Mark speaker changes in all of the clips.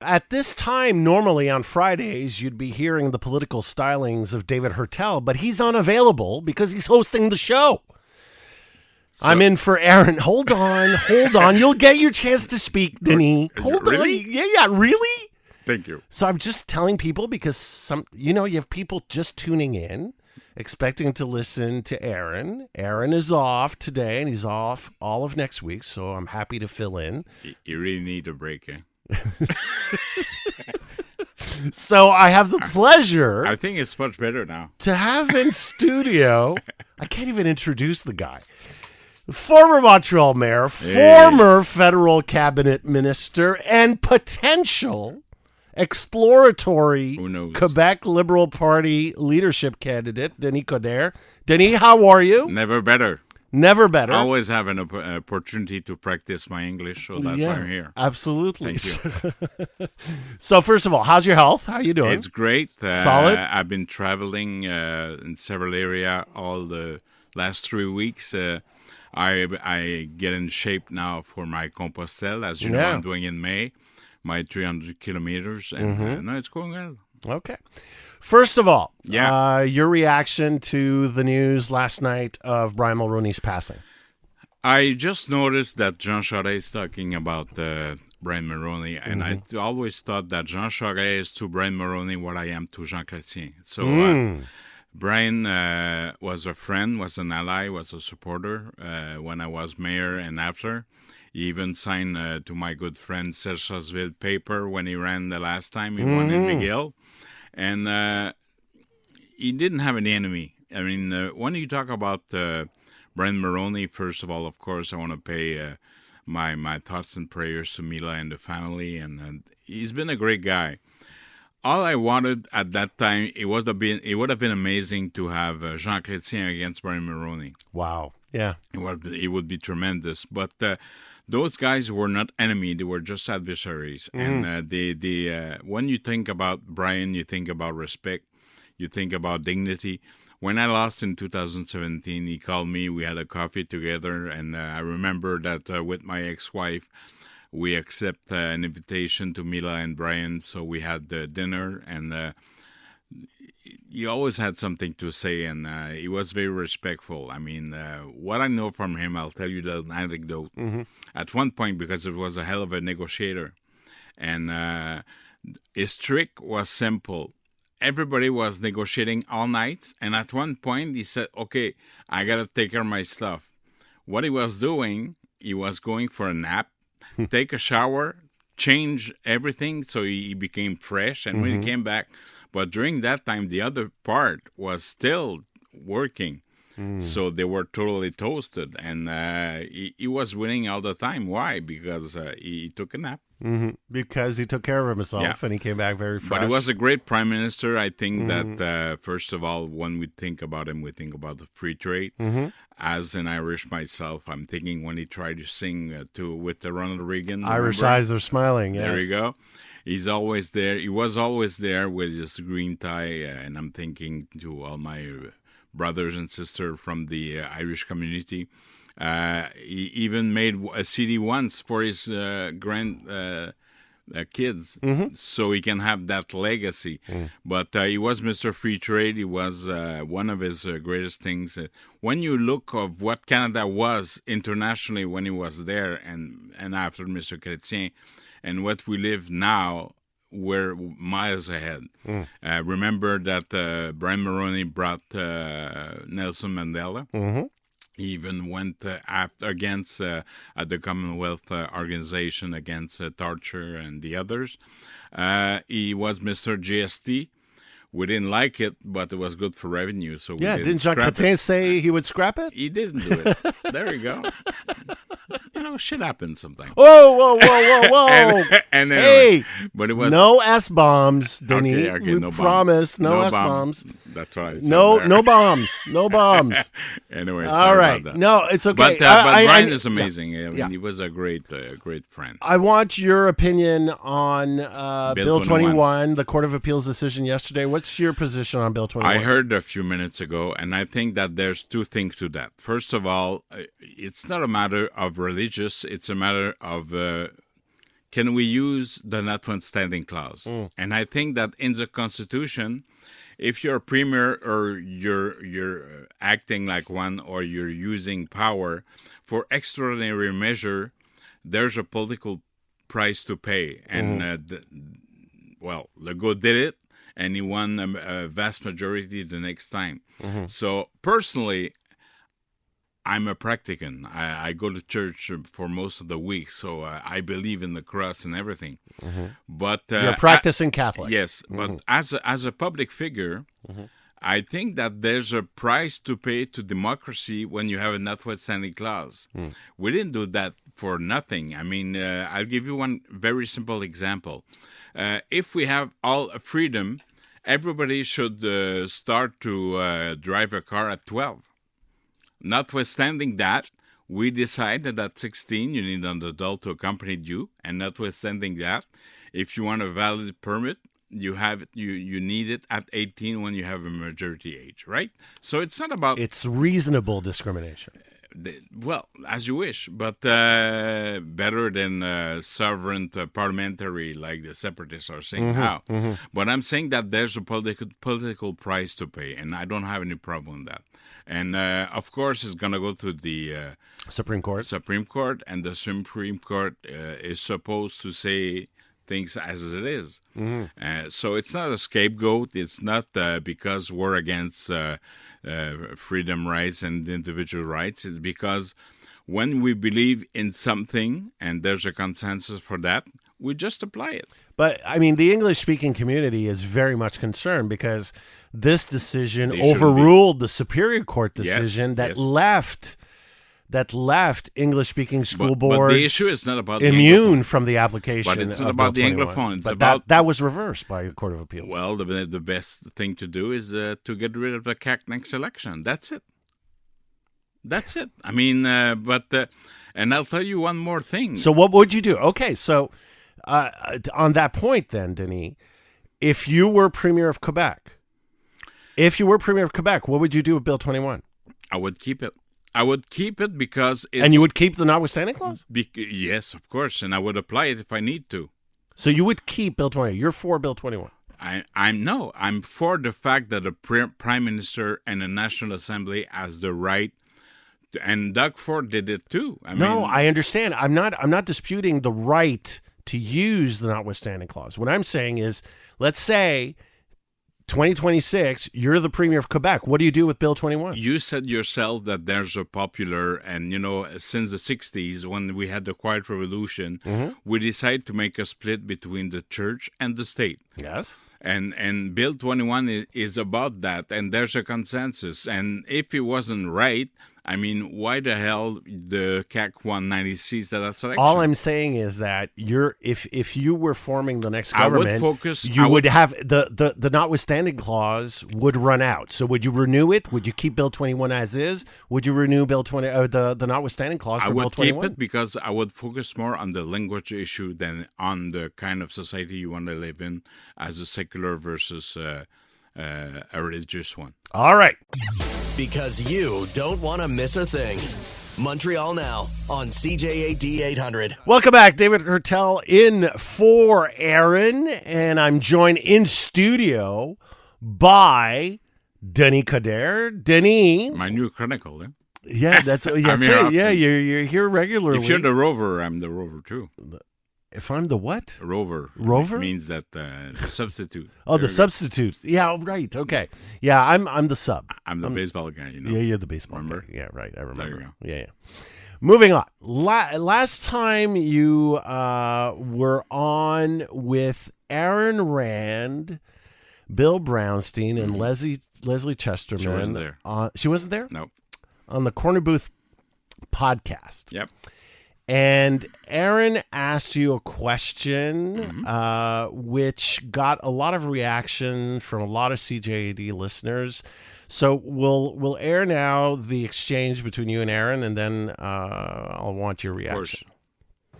Speaker 1: at this time, normally on Fridays, you'd be hearing the political stylings of David Hertel, but he's unavailable because he's hosting the show. So, I'm in for Aaron. Hold on. You'll get your chance to speak, Denis. Hold on. Yeah, really?
Speaker 2: Thank you.
Speaker 1: So I'm just telling people because you have people just tuning in, expecting to listen to Aaron. Aaron is off today, and he's off all of next week, so I'm happy to fill in.
Speaker 2: You really need a break, eh?
Speaker 1: So I have the pleasure.
Speaker 2: I think it's much better now.
Speaker 1: To have in studio, I can't even introduce the guy. Former Montreal mayor, former federal cabinet minister, and potential exploratory Quebec Liberal Party leadership candidate, Denis Coderre. Denis, how are you?
Speaker 2: Never better.
Speaker 1: Never better.
Speaker 2: I always have an opportunity to practice my English, so that's why I'm here.
Speaker 1: Absolutely.
Speaker 2: Thank you.
Speaker 1: So first of all, how's your health? How are you doing?
Speaker 2: It's great.
Speaker 1: Solid?
Speaker 2: I've been traveling in several areas all the last 3 weeks. I get in shape now for my Compostelle, as you know I'm doing in May, my 300 kilometers, and no, it's going well.
Speaker 1: Okay. First of all, your reaction to the news last night of Brian Mulroney's passing.
Speaker 2: I just noticed that Jean Charest is talking about Brian Mulroney, and I always thought that Jean Charest is to Brian Mulroney what I am to Jean Chrétien. So Brian was a friend, was an ally, was a supporter when I was mayor and after. He even signed to my good friend Serge Chasville paper when he ran the last time he won in McGill. And he didn't have an enemy. I mean, when you talk about Brian Mulroney, first of all, of course, I want to pay my thoughts and prayers to Mila and the family. And he's been a great guy. All I wanted at that time, it would have been amazing to have Jean Chrétien against Brian Mulroney.
Speaker 1: Wow. Yeah.
Speaker 2: It would be tremendous. But those guys were not enemy; they were just adversaries. And when you think about Brian, you think about respect, you think about dignity. When I lost in 2017, he called me. We had a coffee together, and I remember that with my ex-wife, we accept an invitation to Mila and Brian. So we had dinner, and he always had something to say, and he was very respectful. I mean, what I know from him, I'll tell you the anecdote. At one point, because it was a hell of a negotiator, and his trick was simple. Everybody was negotiating all night, and at one point, he said, okay, I got to take care of my stuff. What he was doing, he was going for a nap, take a shower, change everything so he became fresh, and when he came back, but during that time, the other part was still working. So they were totally toasted. And he was winning all the time. Why? Because he took a nap.
Speaker 1: Because he took care of himself and he came back very fresh.
Speaker 2: But he was a great prime minister. I think that, first of all, when we think about him, we think about the free trade. As an Irish myself, I'm thinking when he tried to sing with Ronald Reagan.
Speaker 1: Irish eyes are smiling, yes.
Speaker 2: There you go. He's always there. He was always there with his green tie, and I'm thinking to all my brothers and sisters from the Irish community. He even made a CD once for his kids, so he can have that legacy. But he was Mr. Free Trade. He was one of his greatest things. When you look of what Canada was internationally when he was there and after Mr. Chrétien, and what we live now, we're miles ahead. Remember that Brian Mulroney brought Nelson Mandela. He even went against at the Commonwealth Organization against torture and the others. He was Mr. GST. We didn't like it, but it was good for revenue. So
Speaker 1: didn't Jean Chrétien say he would scrap it?
Speaker 2: He didn't do it. There you go. Shit happens sometimes.
Speaker 1: Whoa.
Speaker 2: and anyway, but it was
Speaker 1: no S-bombs, Denis.
Speaker 2: Okay, no
Speaker 1: promise, no S-bombs.
Speaker 2: That's right.
Speaker 1: No bombs. No bombs.
Speaker 2: Anyway,
Speaker 1: all right.
Speaker 2: about that.
Speaker 1: No, it's okay.
Speaker 2: But Brian is amazing. I mean, he was a great friend.
Speaker 1: I want your opinion on Bill 21, the Court of Appeals decision yesterday. What's your position on Bill 21?
Speaker 2: I heard a few minutes ago, and I think that there's two things to that. First of all, it's not a matter of religious. It's a matter of can we use the notwithstanding clause? And I think that in the Constitution, if you're a premier or you're acting like one or you're using power for extraordinary measure, there's a political price to pay. And Legault did it, and he won a vast majority the next time. So personally, I'm a practicant. I go to church for most of the week, so I believe in the cross and everything. But
Speaker 1: you're a practicing Catholic.
Speaker 2: Yes, but as a public figure, I think that there's a price to pay to democracy when you have a notwithstanding clause. We didn't do that for nothing. I mean, I'll give you one very simple example. If we have all freedom, everybody should start to drive a car at 12. Notwithstanding that, we decided that at 16 you need an adult to accompany you, and notwithstanding that, if you want a valid permit, you need it at 18 when you have a majority age, right? So it's not about...
Speaker 1: It's reasonable discrimination.
Speaker 2: Well, as you wish, but better than sovereign parliamentary like the separatists are saying now. But I'm saying that there's a political price to pay, and I don't have any problem with that. And of course, it's going to go to the
Speaker 1: Supreme Court.
Speaker 2: And the Supreme Court is supposed to say things as it is. So it's not a scapegoat. It's not because we're against freedom rights and individual rights. It's because when we believe in something and there's a consensus for that, we just apply it.
Speaker 1: But, I mean, the English-speaking community is very much concerned because this decision overruled the Superior Court decision that left English-speaking school boards
Speaker 2: but the issue is not about
Speaker 1: immune from the application.
Speaker 2: But it's not about the Anglophone. It's
Speaker 1: but
Speaker 2: about
Speaker 1: that was reversed by the Court of Appeals.
Speaker 2: Well, the best thing to do is to get rid of the CAC next election. That's it. I mean, and I'll tell you one more thing.
Speaker 1: So what would you do? Okay, so on that point then, Denis, if you were Premier of Quebec, what would you do with Bill 21?
Speaker 2: I would keep it. Because it's...
Speaker 1: And you would keep the notwithstanding clause?
Speaker 2: Yes, of course, and I would apply it if I need to.
Speaker 1: So you would keep Bill 21. You're for Bill 21.
Speaker 2: I'm for the fact that a Prime Minister and a National Assembly has the right, and Doug Ford did it too.
Speaker 1: I understand. I'm not disputing the right to use the notwithstanding clause. What I'm saying is, let's say 2026, you're the Premier of Quebec. What do you do with Bill 21?
Speaker 2: You said yourself that there's a popular, and since the 60s, when we had the Quiet Revolution, we decided to make a split between the church and the state.
Speaker 1: Yes.
Speaker 2: And Bill 21 is about that, and there's a consensus. And if it wasn't right, I mean, why the hell the CAC won 90 seats at that selection?
Speaker 1: All I'm saying is that if you were forming the next government, would have the notwithstanding clause would run out. So would you renew it? Would you keep Bill 21 as is? Would you renew Bill 20 the notwithstanding clause for Bill 21?
Speaker 2: I would keep it because I would focus more on the language issue than on the kind of society you want to live in as a secular versus a religious one.
Speaker 1: All right.
Speaker 3: Because you don't want to miss a thing. Montreal Now on CJAD 800.
Speaker 1: Welcome back. David Hertel in for Aaron, and I'm joined in studio by Denis Coderre. Denis.
Speaker 2: My new chronicle, eh?
Speaker 1: Yeah, that's it. Yeah, you're here regularly.
Speaker 2: If you're the rover, I'm the rover too.
Speaker 1: If I'm the what?
Speaker 2: Rover.
Speaker 1: Rover?
Speaker 2: It means that the substitute.
Speaker 1: Oh, the substitute. Yeah, right. Okay. Yeah, I'm the sub.
Speaker 2: I'm the baseball guy,
Speaker 1: Yeah, you're the baseball
Speaker 2: remember?
Speaker 1: guy. Yeah, right. I remember.
Speaker 2: There you go.
Speaker 1: Yeah. Moving on. Last time you were on with Aaron Rand, Bill Brownstein, and Leslie Chesterman.
Speaker 2: She wasn't there.
Speaker 1: She wasn't there?
Speaker 2: No.
Speaker 1: On the Corner Booth podcast.
Speaker 2: Yep.
Speaker 1: And Aaron asked you a question, which got a lot of reaction from a lot of CJAD listeners. So we'll air now the exchange between you and Aaron, and then I'll want your reaction.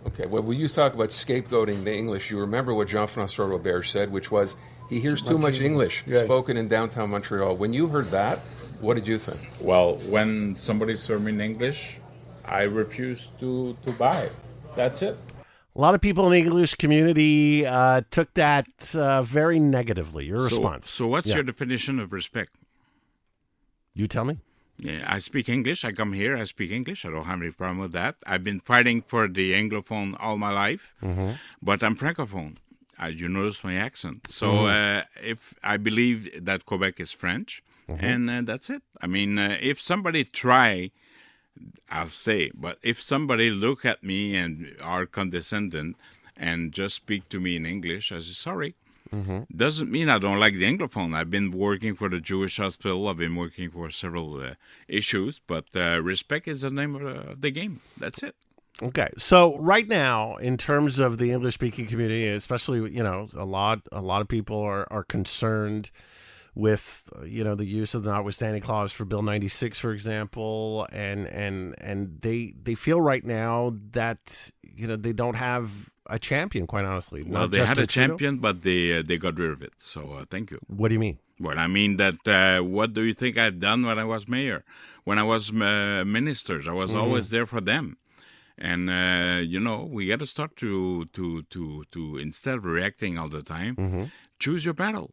Speaker 4: Okay, well, when you talk about scapegoating the English, you remember what Jean-François Robert said, which was he hears too much English spoken in downtown Montreal. When you heard that, what did you think?
Speaker 2: Well, when somebody served me in English, I refused to buy it. That's it.
Speaker 1: A lot of people in the English community took that very negatively. Your response.
Speaker 2: So what's your definition of respect?
Speaker 1: You tell me.
Speaker 2: Yeah, I speak English. I come here. I speak English. I don't have any problem with that. I've been fighting for the Anglophone all my life, but I'm Francophone. As you notice my accent. So if I believe that Quebec is French, and that's it. I mean, if somebody try, I'll say, but if somebody look at me and are condescending and just speak to me in English, I say, sorry. Doesn't mean I don't like the Anglophone. I've been working for the Jewish Hospital. I've been working for several issues, but respect is the name of the game. That's it.
Speaker 1: Okay, so right now, in terms of the English-speaking community, especially, a lot of people are concerned with, the use of the notwithstanding clause for Bill 96, for example, and they feel right now that, they don't have a champion, quite honestly.
Speaker 2: Well, they had a champion, but they got rid of it, so thank you.
Speaker 1: What do you mean?
Speaker 2: Well, I mean that what do you think I've done when I was mayor? When I was minister, I was always there for them. And, we got to start to instead of reacting all the time, choose your battle.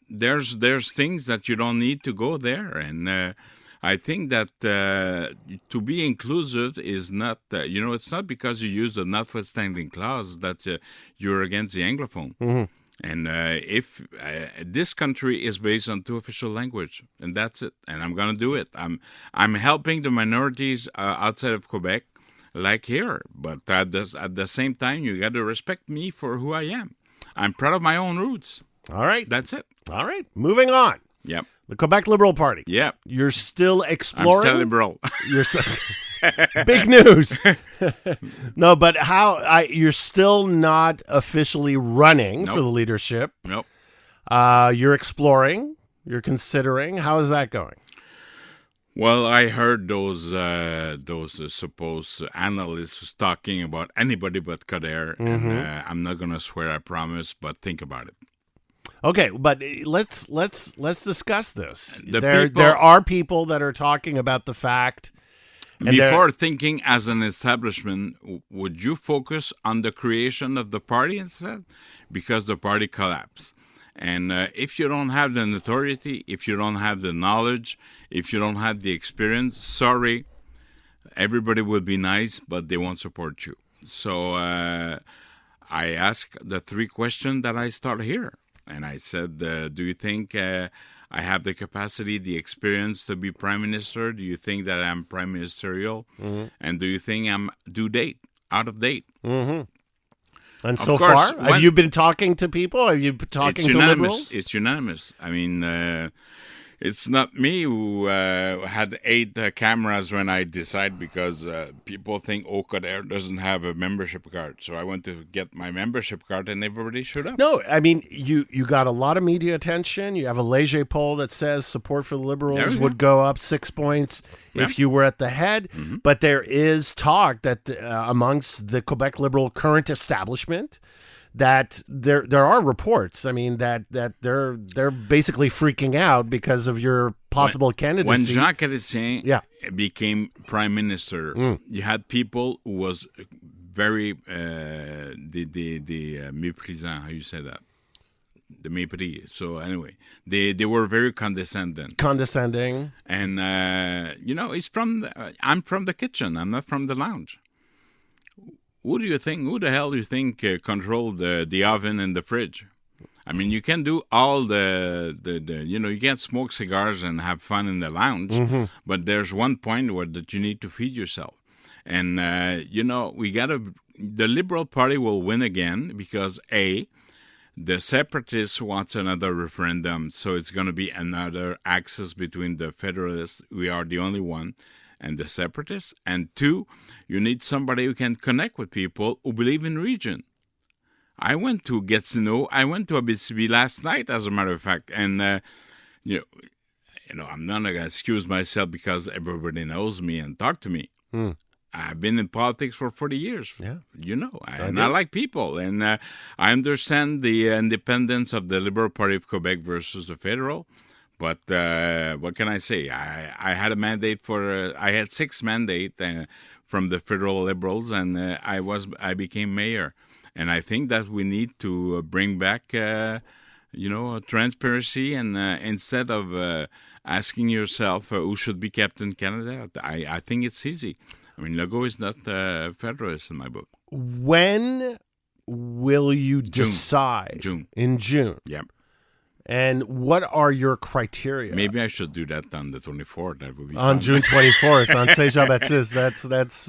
Speaker 2: There's things that you don't need to go there. And I think that to be inclusive is not, it's not because you use the notwithstanding clause that you're against the Anglophone. And if this country is based on 2 official language, and that's it. And I'm going to do it. I'm helping the minorities outside of Quebec. Like here, but at the same time, you got to respect me for who I am. I'm proud of my own roots.
Speaker 1: All right.
Speaker 2: That's it.
Speaker 1: All right. Moving on.
Speaker 2: Yep.
Speaker 1: The Quebec Liberal Party.
Speaker 2: Yep.
Speaker 1: You're still exploring?
Speaker 2: I'm still liberal.
Speaker 1: You're big news. No, but you're still not officially running for the leadership.
Speaker 2: Nope.
Speaker 1: You're exploring. You're considering. How is that going?
Speaker 2: Well, I heard those supposed analysts talking about anybody but Coderre, and I'm not going to swear, I promise, but think about it.
Speaker 1: Okay, but let's discuss this. There are people that are talking about the fact.
Speaker 2: Before thinking as an establishment, would you focus on the creation of the party instead? Because the party collapsed. And if you don't have the notoriety, if you don't have the knowledge, if you don't have the experience, sorry, everybody will be nice, but they won't support you. So I asked the 3 questions that I start here. And I said, do you think I have the capacity, the experience to be prime minister? Do you think that I'm prime ministerial? And do you think I'm out of date?
Speaker 1: And so far, have you been talking to people? Have you been talking to liberals?
Speaker 2: It's unanimous. I mean, it's not me who had 8 cameras when I decide because people think, Coderre doesn't have a membership card. So I went to get my membership card and everybody showed up.
Speaker 1: No, I mean, you got a lot of media attention. You have a Leger poll that says support for the Liberals would go up 6 points if you were at the head. But there is talk that amongst the Quebec Liberal current establishment, that there are reports. I mean that they're basically freaking out because of your possible candidacy.
Speaker 2: When Jacques Chrétien became prime minister, you had people who was very the méprisant. How you say that? The mépris. So anyway, they were very condescending. And I'm from the kitchen. I'm not from the lounge. Who the hell do you think controlled the oven and the fridge? I mean, you can do all you can't smoke cigars and have fun in the lounge, but there's one point where that you need to feed yourself. And, the Liberal Party will win again because, the separatists wants another referendum, so it's going to be another axis between the Federalists, we are the only one, and the separatists. And 2, you need somebody who can connect with people who believe in region. I went to Gatineau. I went to Abitibi last night, as a matter of fact. And, I'm not going to excuse myself because everybody knows me and talk to me. I've been in politics for 40 years. Yeah. I like people. And I understand the independence of the Liberal Party of Quebec versus the federal. But what can I say? I had a mandate I had 6 mandates from the federal Liberals, and I became mayor. And I think that we need to bring back, transparency, and instead of asking yourself who should be Captain Canada, I think it's easy. I mean, Legault is not Federalist in my book.
Speaker 1: When will you decide?
Speaker 2: June.
Speaker 1: In June.
Speaker 2: Yep.
Speaker 1: And what are your criteria?
Speaker 2: Maybe I should do that on the 24th. That would be
Speaker 1: on
Speaker 2: fun.
Speaker 1: June 24th on C'est Jean-Baptiste.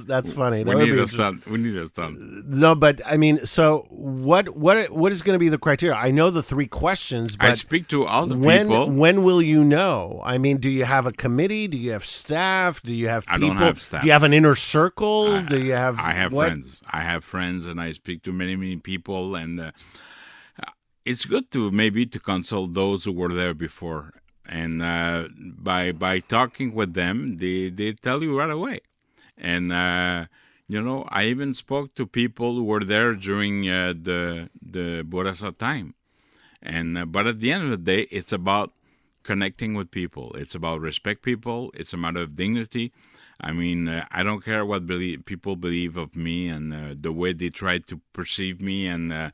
Speaker 1: That's funny.
Speaker 2: We need a stunt. We need a stunt.
Speaker 1: No, but I mean, so what is going to be the criteria? I know the 3 questions, but
Speaker 2: I speak to all the people.
Speaker 1: When will you know? I mean, do you have a committee? Do you have staff? Do you have people?
Speaker 2: I don't have staff.
Speaker 1: Do you have an inner circle? Do you have?
Speaker 2: I have
Speaker 1: what?
Speaker 2: friends. I have friends, and I speak to many people, and it's good to maybe to consult those who were there before, and by talking with them, they tell you right away. And I even spoke to people who were there during the Bourassa time, and but at the end of the day, it's about connecting with people. It's about respect people. It's a matter of dignity. I mean, I don't care what people believe of me and the way they try to perceive me, and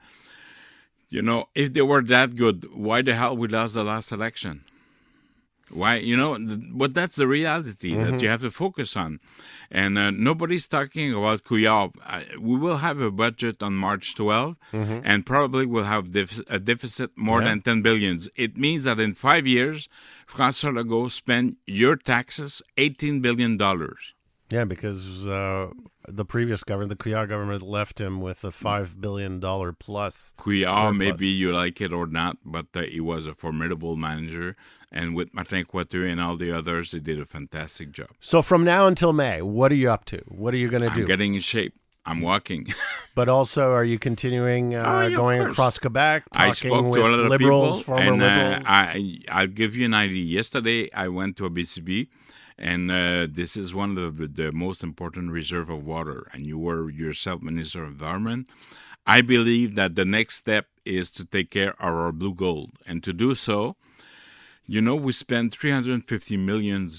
Speaker 2: if they were that good, why the hell we lost the last election? Why, but that's the reality that you have to focus on. And nobody's talking about Couillard. We will have a budget on March 12, and probably we'll have a deficit more than 10 billion. It means that in 5 years, François Legault spent your taxes $18 billion.
Speaker 1: Yeah, because the previous government, the Couillard government, left him with a $5 billion plus.
Speaker 2: Couillard,
Speaker 1: surplus.
Speaker 2: maybe you like it or not, but he was a formidable manager. And with Martin Coderre and all the others, they did a fantastic job.
Speaker 1: So from now until May, what are you up to? What are you going to do?
Speaker 2: I'm getting in shape. I'm walking.
Speaker 1: But also, are you continuing going across Quebec, talking
Speaker 2: I spoke
Speaker 1: with
Speaker 2: to a lot of
Speaker 1: Liberals,
Speaker 2: people,
Speaker 1: former
Speaker 2: and
Speaker 1: Liberals?
Speaker 2: I'll give you an idea. Yesterday, I went to a BCB, and this is one of the most important reserve of water, and you were yourself Minister of Environment. I believe that the next step is to take care of our blue gold, and to do so, we spent 350 million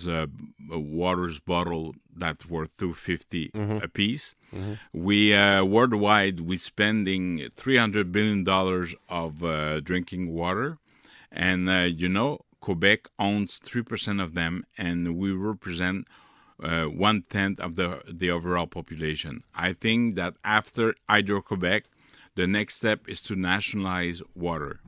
Speaker 2: waters bottle that were 250 a piece. We worldwide we spending $300 billion of drinking water, and Quebec owns 3% of them, and we represent 1/10 of the overall population. I think that after Hydro-Quebec, the next step is to nationalize water,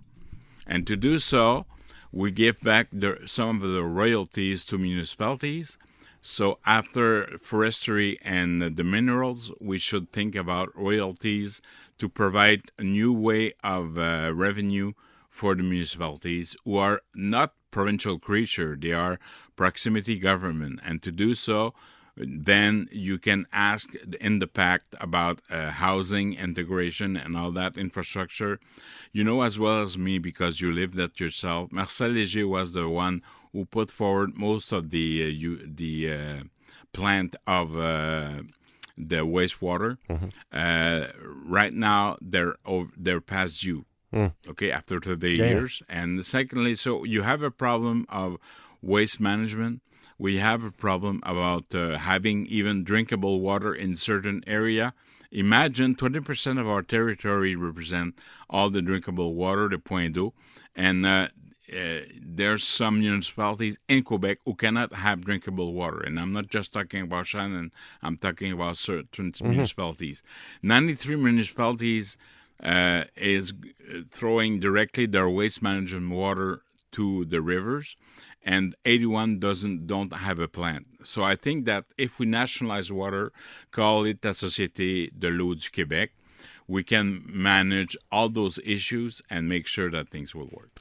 Speaker 2: and to do so, we give back some of the royalties to municipalities. So after forestry and the minerals, we should think about royalties to provide a new way of revenue for the municipalities, who are not provincial creature, they are proximity government. And to do so, then you can ask in the pact about housing integration and all that infrastructure. You know as well as me, because you lived that yourself, Marcel Léger was the one who put forward most of the plant of the wastewater. Right now, they're past due. Okay, after 30 years. And secondly, so you have a problem of waste management. We have a problem about having even drinkable water in certain area. Imagine 20% of our territory represent all the drinkable water, the point d'eau, and there's some municipalities in Quebec who cannot have drinkable water. And I'm not just talking about Shannon, I'm talking about certain municipalities. 93 municipalities is throwing directly their waste management water to the rivers, and 81 don't have a plant. So I think that if we nationalize water, call it la Société de l'eau du Québec, we can manage all those issues and make sure that things will work.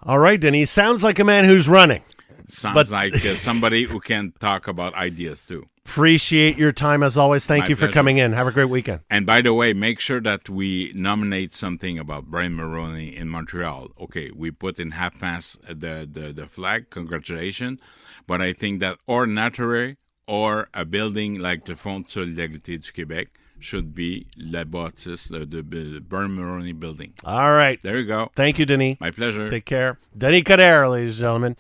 Speaker 1: All right, Denis. Sounds like a man who's running.
Speaker 2: Sounds like somebody who can talk about ideas too.
Speaker 1: Appreciate your time as always. Thank
Speaker 2: My
Speaker 1: you for
Speaker 2: pleasure.
Speaker 1: coming in. Have a great weekend.
Speaker 2: And by the way, make sure that we nominate something about Brian Mulroney in Montreal. Okay, we put in half-mast the flag. Congratulations. But I think that or Nature or a building like the Fonds de Solidarité du Québec should be la bâtisse, the Brian Mulroney building.
Speaker 1: All right.
Speaker 2: There you go.
Speaker 1: Thank you, Denis.
Speaker 2: My pleasure.
Speaker 1: Take care. Denis Coderre, ladies and gentlemen.